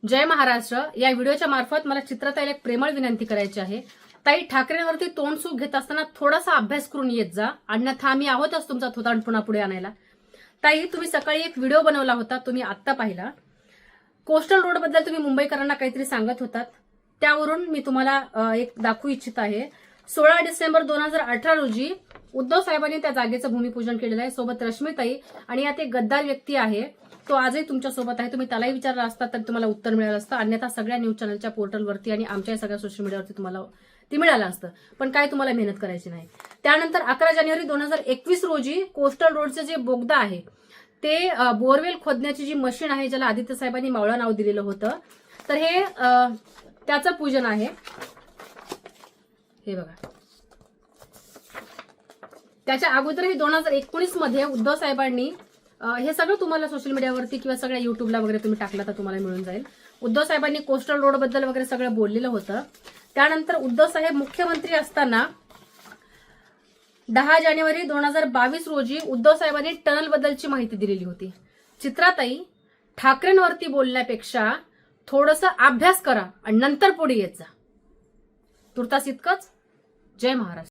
जय महाराष्ट्र. या व्हिडिओच्या मार्फत मला चित्रताईला एक प्रेमळ विनंती करायची आहे. ताई, ठाकरेंवरती तोंडसूक घेत असताना थोडासा अभ्यास करून येत जा, अन्यथा आम्ही आहोतच तुमचा थोतांडपणा पुढे आणायला. ताई, तुम्ही सकाळी एक व्हिडिओ बनवला होता, तुम्ही आत्ता पाहिला. कोस्टल रोड बद्दल तुम्ही मुंबईकरांना काहीतरी सांगत होतात, त्यावरून मी तुम्हाला एक दाखवू इच्छित आहे. 16 डिसेंबर 2018 रोजी उद्धव साहेबांनी त्या जागेचं भूमिपूजन केलेलं आहे. सोबत रश्मीताई आणि यात एक गद्दार व्यक्ती आहे, तो आजही तुमच्या सोबत आहे. तुम्ही त्यालाही विचारलं असता तर तुम्हाला उत्तर मिळालं असतं, अन्यथा सगळ्या न्यूज चॅनलच्या पोर्टलवरती आणि आमच्या सगळ्या सोशल मीडियावरती तुम्हाला ती मिळालं असतं. पण काय तुम्हाला मेहनत करायची नाही. त्यानंतर 11 जानेवारी 2021 रोजी कोस्टल रोडचे जे बोगदा आहे ते बोरवेल खोदण्याची जी मशीन आहे, ज्याला आदित्य साहेबांनी मावळा नाव दिलेलं होतं, तर हे त्याचं पूजन आहे. हे बघा. त्याच्या अगोदरही 2019 मध्ये उद्धव साहेबांनी हे सगळं तुम्हाला सोशल मीडियावरती किंवा सगळ्या युट्यूबला वगैरे तुम्ही टाकलं तर तुम्हाला मिळून जाईल. उद्धव साहेबांनी कोस्टल रोड बद्दल वगैरे सगळं बोललेलं होतं. त्यानंतर उद्धव साहेब मुख्यमंत्री असताना 10 जानेवारी 2022 रोजी उद्धव साहेबांनी टनल बद्दलची माहिती दिलेली होती. चित्राताई, ठाकरेंवरती बोलण्यापेक्षा थोडंसं अभ्यास करा आणि नंतर पुढे येत जा. तुर्तास इतकंच. जय महाराष्ट्र.